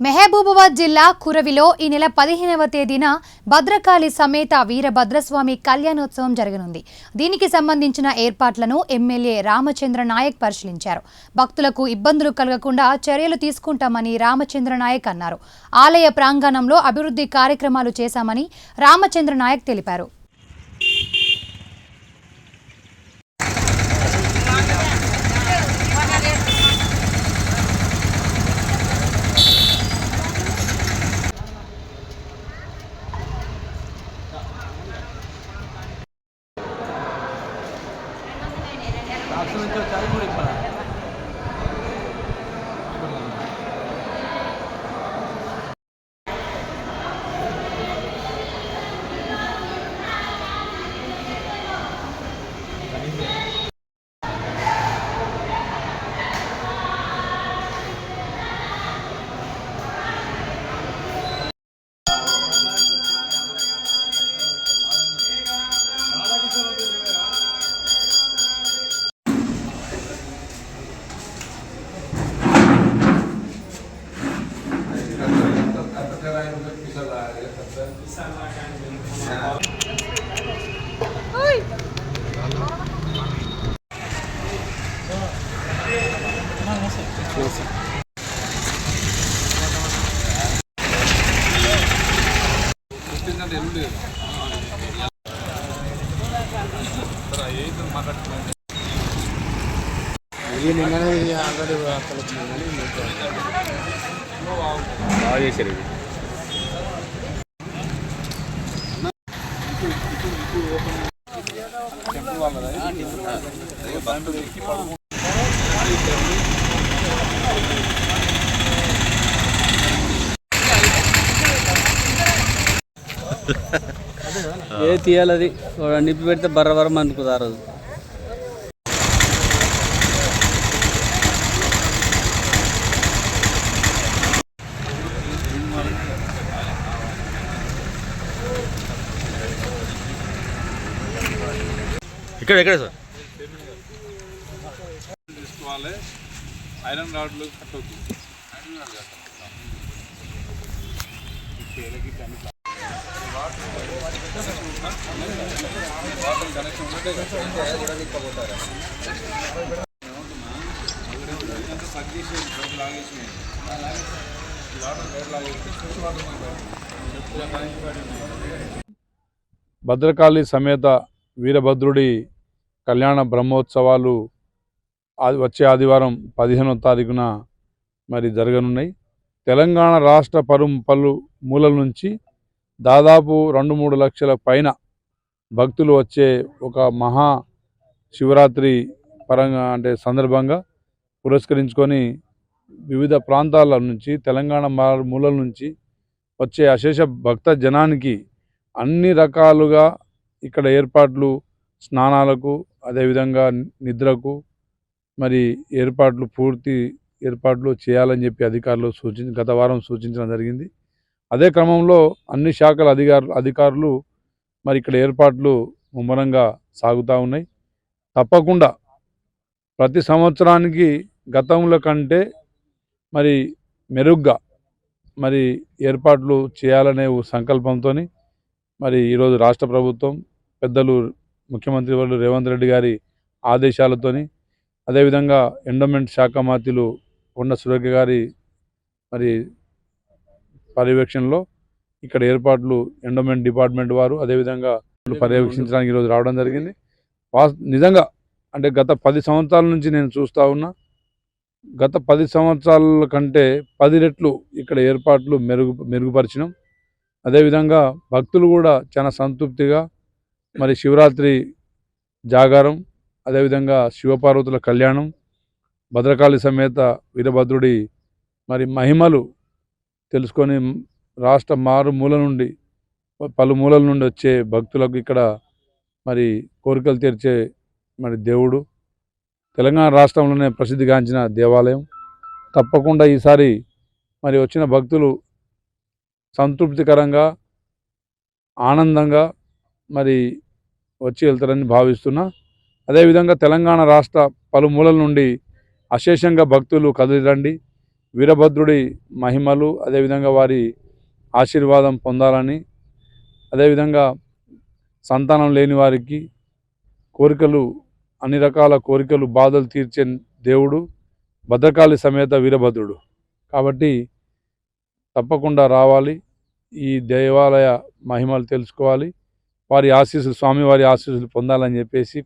మెహబూబాబాద్ జిల్లా కురవిలో ఈ నెల 15వ తేదీన భద్రకాళి సమేత వీరభద్రస్వామి కళ్యాణోత్సవం జరగనుంది. దీనికి సంబంధించిన ఏర్పాట్లను ఎమ్మెల్యే రామచంద్ర నాయక్ పరిశీలించారు. భక్తులకు ఇబ్బందులు కలగకుండా చర్యలు తీసుకుంటామని రామచంద్ర నాయక్ అన్నారు. ఆలయ ప్రాంగణంలో అభివృద్ధి కార్యక్రమాలు చేశామని రామచంద్ర నాయక్ తెలిపారు. ఏ తీయాలది నిప్పి పెడితే బర్రబరం అనుకుతారు. ఇక్కడ సార్ తీసుకోవాలి. ఐరన్ రాడ్లు కట్టొద్దు. భద్రకాళి సమేత వీరభద్రుడి కళ్యాణ బ్రహ్మోత్సవాలు వచ్చే ఆదివారం 15వ తారీఖున మరి జరగనున్నాయి. తెలంగాణ రాష్ట్ర పలు మూలల నుంచి దాదాపు 2-3 లక్షల పైన భక్తులు వచ్చే ఒక మహా శివరాత్రి పరంగా అంటే సందర్భంగా పురస్కరించుకొని వివిధ ప్రాంతాల నుంచి తెలంగాణ మూలల నుంచి వచ్చే అశేష భక్త జనానికి అన్ని రకాలుగా ఇక్కడ ఏర్పాట్లు, స్నానాలకు అదేవిధంగా నిద్రకు మరి పూర్తి ఏర్పాట్లు చేయాలని చెప్పి అధికారులు గత వారం సూచించడం జరిగింది. అదే క్రమంలో అన్ని శాఖల అధికారులు మరి ఇక్కడ ఏర్పాట్లు ముమ్మరంగా సాగుతూ ఉన్నాయి. తప్పకుండా ప్రతి సంవత్సరానికి గతంలో కంటే మరి మెరుగ్గా మరి ఏర్పాట్లు చేయాలనే సంకల్పంతో మరి ఈరోజు రాష్ట్ర ప్రభుత్వం పెద్దలు ముఖ్యమంత్రి వర్యులు రేవంత్ రెడ్డి గారి ఆదేశాలతోని అదేవిధంగా ఎండోమెంట్ శాఖ మంత్రులు కొండ సురేఖ గారి మరి పర్యవేక్షణలో ఇక్కడ ఏర్పాట్లు ఎండోమెంట్ డిపార్ట్మెంట్ వారు అదేవిధంగా పర్యవేక్షించడానికి ఈరోజు రావడం జరిగింది. నిజంగా అంటే గత 10 సంవత్సరాల నుంచి నేను చూస్తూ ఉన్నా. గత 10 సంవత్సరాల కంటే 10 రెట్లు ఇక్కడ ఏర్పాట్లు మెరుగుపరిచినాం. అదేవిధంగా భక్తులు కూడా చాలా సంతృప్తిగా మరి శివరాత్రి జాగారం అదేవిధంగా శివపార్వతుల కళ్యాణం, భద్రకాళి సమేత వీరభద్రుడి మరి మహిమలు తెలుసుకొని రాష్ట్ర పలుమూలల నుండి వచ్చే భక్తులకు ఇక్కడ మరి కోరికలు తీర్చే మరి దేవుడు, తెలంగాణ రాష్ట్రంలోనే ప్రసిద్ధిగాంచిన దేవాలయం. తప్పకుండా ఈసారి మరి వచ్చిన భక్తులు సంతృప్తికరంగా ఆనందంగా మరి వచ్చి వెళ్తారని భావిస్తున్నా. అదేవిధంగా తెలంగాణ రాష్ట్ర పలుమూలల నుండి అశేషంగా భక్తులు కదిలిరండి. వీరభద్రుడి మహిమలు అదేవిధంగా వారి ఆశీర్వాదం పొందాలని, అదేవిధంగా సంతానం లేని వారికి కోరికలు, అన్ని రకాల కోరికలు బాధలు తీర్చే దేవుడు భద్రకాళి సమేత వీరభద్రుడు. కాబట్టి తప్పకుండా రావాలి, ఈ దేవాలయ మహిమలు తెలుసుకోవాలి, వారి ఆశీస్సులు, స్వామివారి ఆశీస్సులు పొందాలని చెప్పేసి